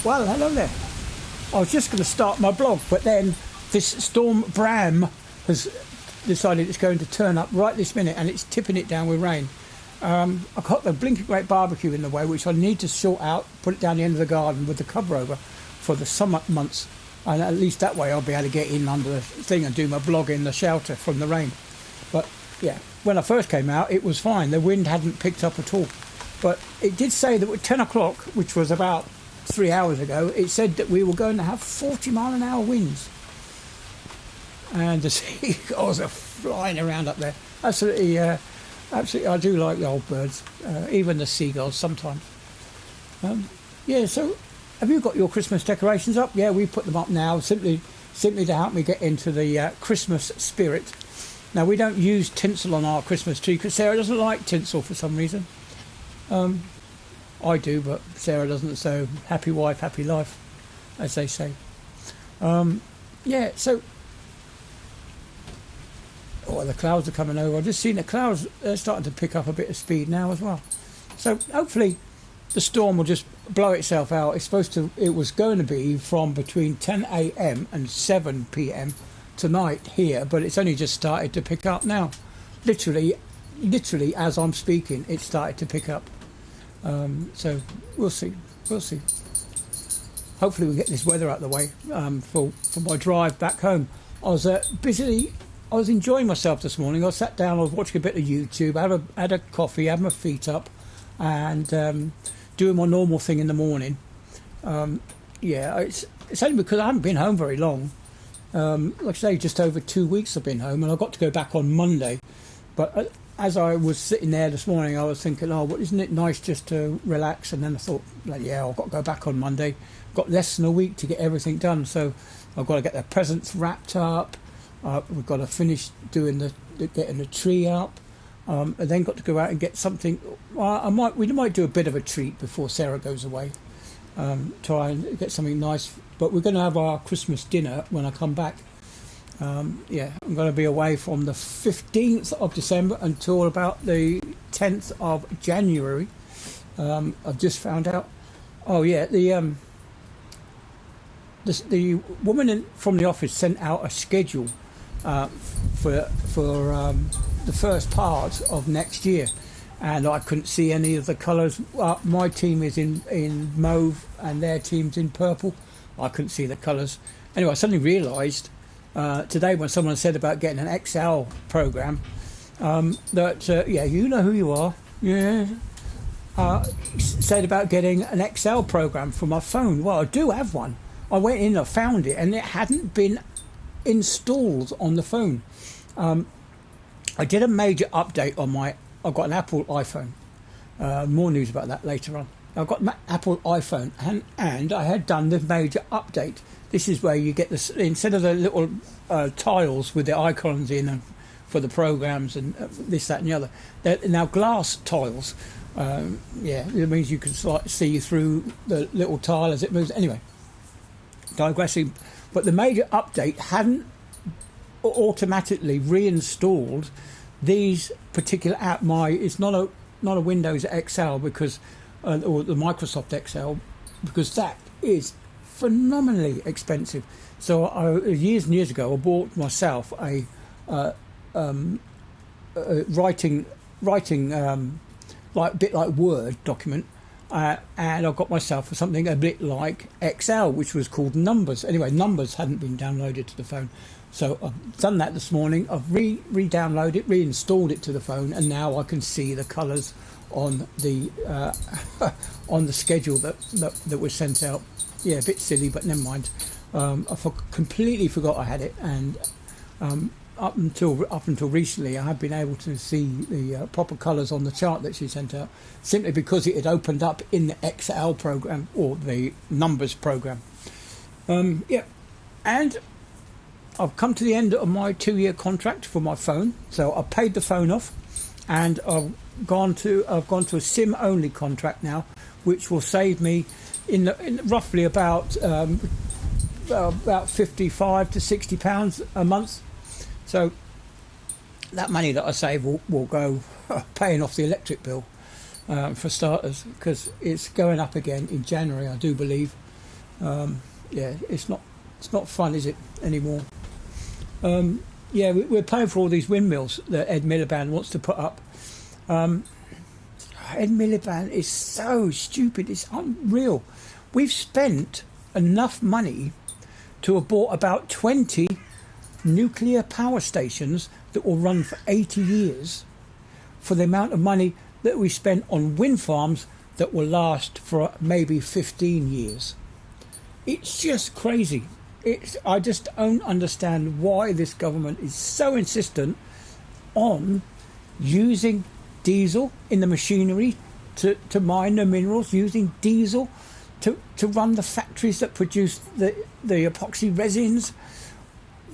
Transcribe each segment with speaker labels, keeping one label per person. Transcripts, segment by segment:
Speaker 1: Well, hello there. I was just going to start my blog, but then this storm Bram has decided it's going to turn up right this minute, and it's tipping it down with rain. I've got the blinking great barbecue in the way, which I need to sort out, put it down the end of the garden with the cover over for the summer months, and at least that way I'll be able to get in under the thing and do my blog in the shelter from the rain. But yeah, when I first came out, it was fine. The wind hadn't picked up at all. But it did say that at 10 o'clock, which was about 3 hours ago, it said that we were going to have 40-mile-an-hour winds. And the seagulls are flying around up there. Absolutely, I do like the old birds, even the seagulls sometimes. Yeah, so have you got your Christmas decorations up? Yeah, we put them up now, simply to help me get into the Christmas spirit. Now, we don't use tinsel on our Christmas tree because Sarah doesn't like tinsel for some reason. I do, but Sarah doesn't, so happy wife, happy life, as they say. Yeah, so... Oh, the clouds are coming over. I've just seen the clouds starting to pick up a bit of speed now as well. So hopefully the storm will just blow itself out. It was going to be from between 10 a.m. and 7 p.m. tonight here, but it's only just started to pick up now. Literally as I'm speaking, it started to pick up. So we'll see. Hopefully we get this weather out of the way for my drive back home. I was enjoying myself this morning. I sat down, I was watching a bit of YouTube, had a coffee, had my feet up, and doing my normal thing in the morning. Yeah, it's only because I haven't been home very long. Like I say, just over 2 weeks I've been home, and I got to go back on Monday. But as I was sitting there this morning, I was thinking, isn't it nice just to relax? And then I thought, yeah, I've got to go back on Monday. Got less than a week to get everything done, so I've got to get the presents wrapped up. We've got to finish doing getting the tree up, and then got to go out and get something. We might do a bit of a treat before Sarah goes away. Try and get something nice. But we're going to have our Christmas dinner when I come back. Yeah, I'm going to be away from the 15th of December until about the 10th of January. I've just found out. Oh yeah, the woman from the office sent out a schedule for the first part of next year, and I couldn't see any of the colours. My team is in mauve and their team's in purple. I couldn't see the colours. Anyway, I suddenly realised today when someone said about getting an XL program that yeah, you know who you are. Yeah. Said about getting an XL program for my phone. Well, I do have one. I went in, I found it, and it hadn't been installed on the phone. I did a major update on I've got an Apple iPhone. More news about that later on. I've got an Apple iPhone, and I had done the major update. This is where you get this, instead of the little tiles with the icons in for the programs and this, that, and the other, they're now glass tiles. Yeah, it means you can see through the little tile as it moves. Anyway, digressing, but the major update hadn't automatically reinstalled these particular app. It's not a Windows XL because or the Microsoft XL, because that is phenomenally expensive. So years and years ago I bought myself a writing like a bit like Word document, and I got myself something a bit like XL, which was called Numbers. Anyway, Numbers hadn't been downloaded to the phone, so I've done that this morning. I've re-downloaded it, reinstalled it to the phone, and now I can see the colours on the on the schedule that was sent out. Yeah, a bit silly, but never mind. I completely forgot I had it, and up until recently, I have been able to see the proper colours on the chart that she sent out, simply because it had opened up in the XL program or the Numbers program. Yeah, and I've come to the end of my 2-year contract for my phone, so I paid the phone off, and I've gone to a SIM only contract now, which will save me in roughly about 55 to 60 pounds a month. So that money that I save will go paying off the electric bill, for starters, because it's going up again in January, I do believe. Yeah, it's not fun, is it, anymore? Yeah, we're paying for all these windmills that Ed Miliband wants to put up. Ed Miliband is so stupid, it's unreal. We've spent enough money to have bought about 20 nuclear power stations that will run for 80 years for the amount of money that we spent on wind farms that will last for maybe 15 years. It's just crazy. I just don't understand why this government is so insistent on using diesel in the machinery to mine the minerals, using diesel to run the factories that produce the epoxy resins,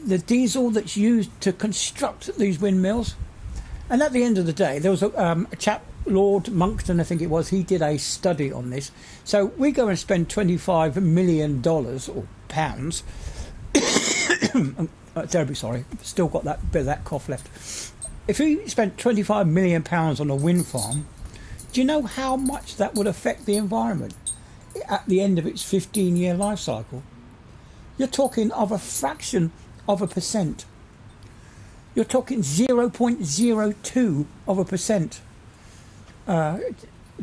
Speaker 1: the diesel that's used to construct these windmills. And at the end of the day, there was a chap, Lord Monckton, I think it was, he did a study on this. So we go and spend $25 million or pounds. Terribly sorry, still got that bit of that cough left. If we spent £25 million on a wind farm, do you know how much that would affect the environment at the end of its 15-year life cycle? You're talking of a fraction of a percent. You're talking 0.02 of a percent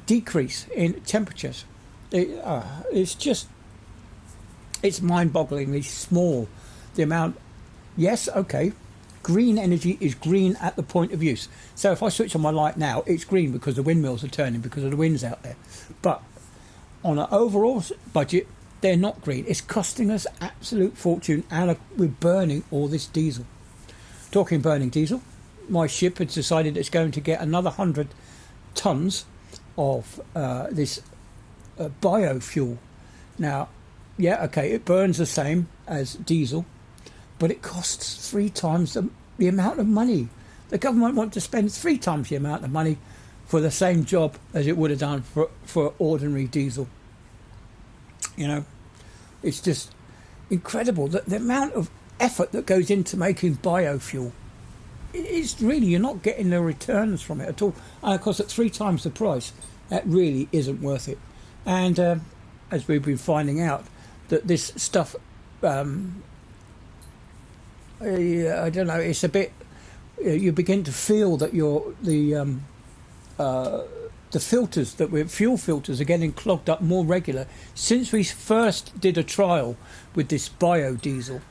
Speaker 1: decrease in temperatures. It's mind-bogglingly small, the amount. Yes, okay, green energy is green at the point of use. So if I switch on my light now, it's green because the windmills are turning, because of the winds out there. But on an overall budget, they're not green. It's costing us absolute fortune, and we're burning all this diesel. Talking burning diesel, my ship has decided it's going to get another 100 tons of this biofuel. Now, yeah, okay, it burns the same as diesel, but it costs 3 times the amount of money. The government wants to spend 3 times the amount of money for the same job as it would have done for ordinary diesel. You know, it's just incredible that the amount of effort that goes into making biofuel. It's really, you're not getting the returns from it at all. And of course, at 3 times the price, that really isn't worth it. And as we've been finding out, that this stuff, I don't know, it's a bit, you begin to feel that the filters fuel filters are getting clogged up more regular. Since we first did a trial with this biodiesel,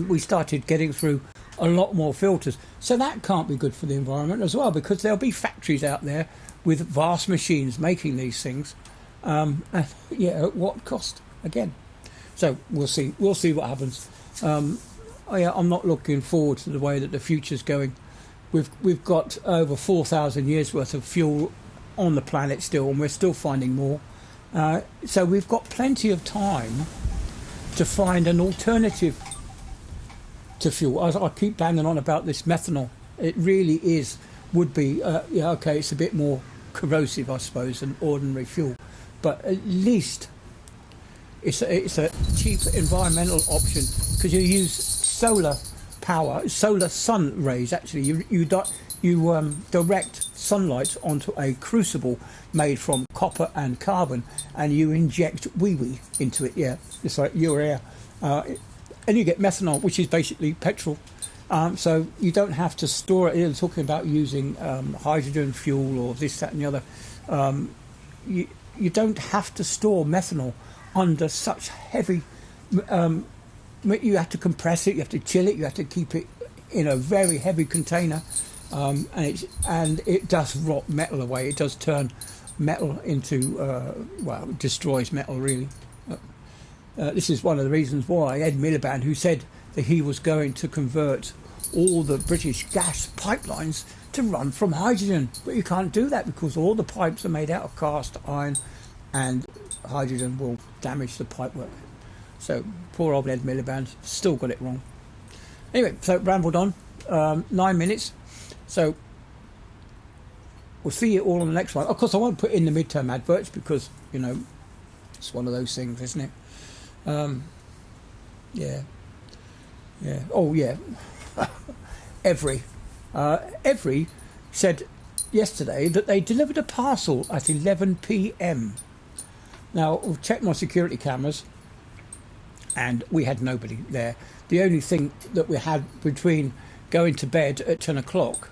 Speaker 1: we started getting through a lot more filters. So that can't be good for the environment as well, because there'll be factories out there with vast machines making these things. And yeah, at what cost again? So we'll see what happens. I'm not looking forward to the way that the future's going. We've got over 4,000 years worth of fuel on the planet still, and we're still finding more. So we've got plenty of time to find an alternative to fuel. I keep banging on about this methanol. It really would be, yeah, okay, it's a bit more corrosive, I suppose, than ordinary fuel, but at least it's a cheap environmental option, because you use solar power, solar sun rays. Actually, you direct sunlight onto a crucible made from copper and carbon, and you inject wee into it. Yeah, it's like urea. And you get methanol, which is basically petrol. So you don't have to store it. You're talking about using hydrogen fuel or this, that and the other. You don't have to store methanol under such heavy... you have to compress it, you have to chill it, you have to keep it in a very heavy container. And it does rot metal away. It does turn metal into... well, it destroys metal, really. This is one of the reasons why Ed Miliband, who said that he was going to convert all the British gas pipelines to run from hydrogen, but you can't do that because all the pipes are made out of cast iron, and hydrogen will damage the pipework. So poor old Ed Miliband still got it wrong. Anyway, so rambled on 9 minutes. So we'll see you all on the next one. Of course, I won't put in the midterm adverts because, you know, it's one of those things, isn't it? Yeah. Oh, yeah. Every said yesterday that they delivered a parcel at 11 p.m. Now, we've checked my security cameras, and we had nobody there. The only thing that we had between going to bed at 10 o'clock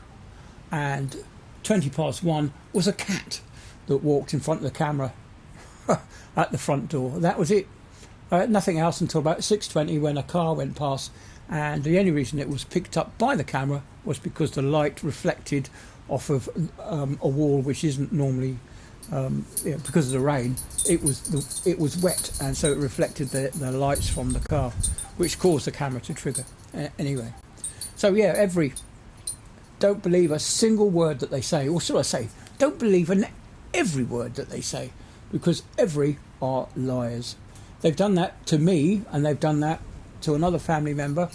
Speaker 1: and 20 past 1 was a cat that walked in front of the camera at the front door. That was it. Nothing else until about 6:20 when a car went past, and the only reason it was picked up by the camera was because the light reflected off of a wall which isn't normally, because of the rain, it was wet, and so it reflected the lights from the car, which caused the camera to trigger. Anyway, so yeah, don't believe a single word that they say, or should I say, don't believe in every word that they say, because every are liars. They've done that to me, and they've done that to another family member,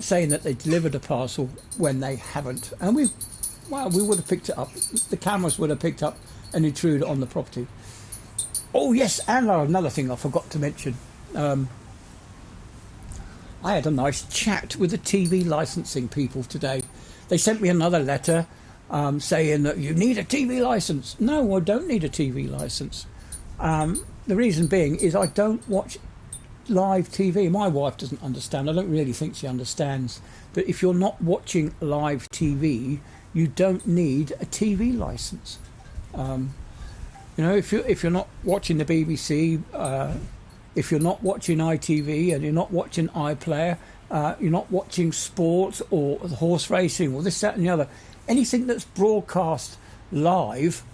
Speaker 1: saying that they delivered a parcel when they haven't. And we would have picked it up. The cameras would have picked up an intruder on the property. Oh yes, and another thing I forgot to mention. I had a nice chat with the TV licensing people today. They sent me another letter saying that you need a TV license. No, I don't need a TV license. The reason being is I don't watch live TV. My wife doesn't understand. I don't really think she understands. But if you're not watching live TV, you don't need a TV license. If you're not watching the BBC, if you're not watching ITV, and you're not watching iPlayer, you're not watching sports or horse racing or this, that, and the other, anything that's broadcast live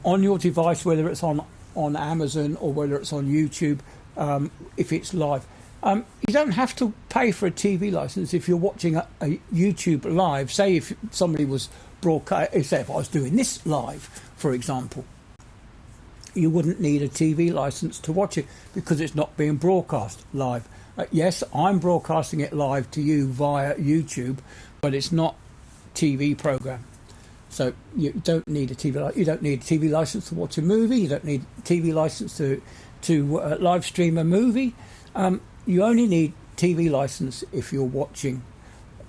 Speaker 1: on your device, whether it's on Amazon or whether it's on YouTube, if it's live, you don't have to pay for a TV license if you're watching a YouTube live. Say if somebody was broadcast, say if I was doing this live, for example, you wouldn't need a TV license to watch it because it's not being broadcast live. Yes, I'm broadcasting it live to you via YouTube, but it's not TV program. So you don't need a TV license to watch a movie. You don't need a TV license to live stream a movie. You only need TV license if you're watching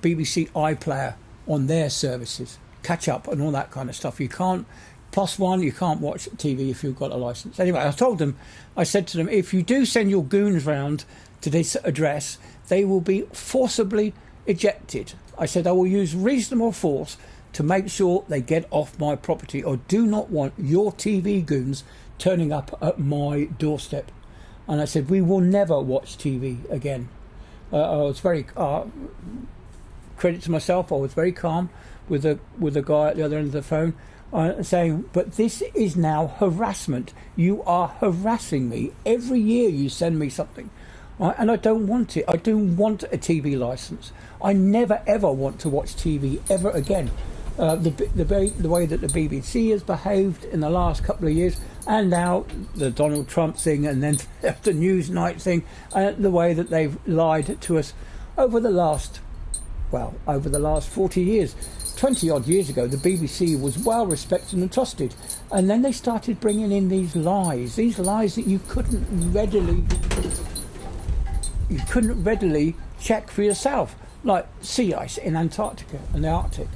Speaker 1: BBC iPlayer on their services, catch up and all that kind of stuff. You can't +1. You can't watch TV if you've got a license. Anyway, I said to them, if you do send your goons round to this address, they will be forcibly ejected. I said I will use reasonable force to make sure they get off my property, or do not want your TV goons turning up at my doorstep. And I said, we will never watch TV again. I was very, credit to myself, I was very calm with the guy at the other end of the phone, saying, but this is now harassment. You are harassing me. Every year you send me something. And I don't want it. I don't want a TV license. I never ever want to watch TV ever again. The way that the BBC has behaved in the last couple of years, and now the Donald Trump thing, and then the Newsnight thing, the way that they've lied to us over the last 40 years. 20 odd years ago, the BBC was well respected and trusted, and then they started bringing in these lies that you couldn't readily check for yourself, like sea ice in Antarctica and the Arctic.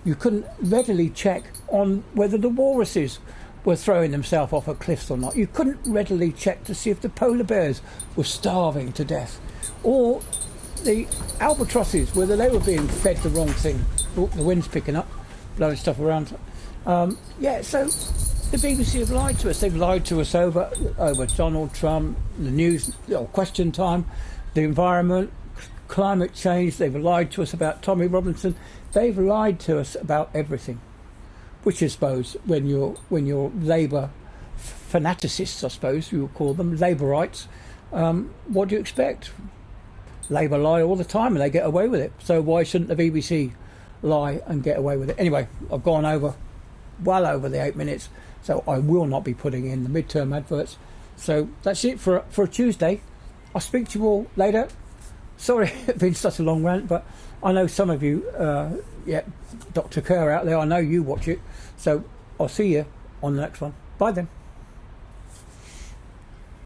Speaker 1: You couldn't readily check on whether the walruses were throwing themselves off of cliffs or not. You couldn't readily check to see if the polar bears were starving to death, or the albatrosses, whether they were being fed the wrong thing. Oh, the wind's picking up, blowing stuff around. So the BBC have lied to us. They've lied to us over Donald Trump, the news, Question Time, the environment, climate change. They've lied to us about Tommy Robinson. They've lied to us about everything, which I suppose when you're Labour fanaticists, I suppose you would call them, Labourites, what do you expect? Labour lie all the time and they get away with it. So why shouldn't the BBC lie and get away with it? Anyway, I've gone well over the 8 minutes, so I will not be putting in the midterm adverts. So that's it for a Tuesday. I'll speak to you all later. Sorry it's been such a long rant, but I know some of you, Dr. Kerr out there, I know you watch it. So I'll see you on the next one. Bye then.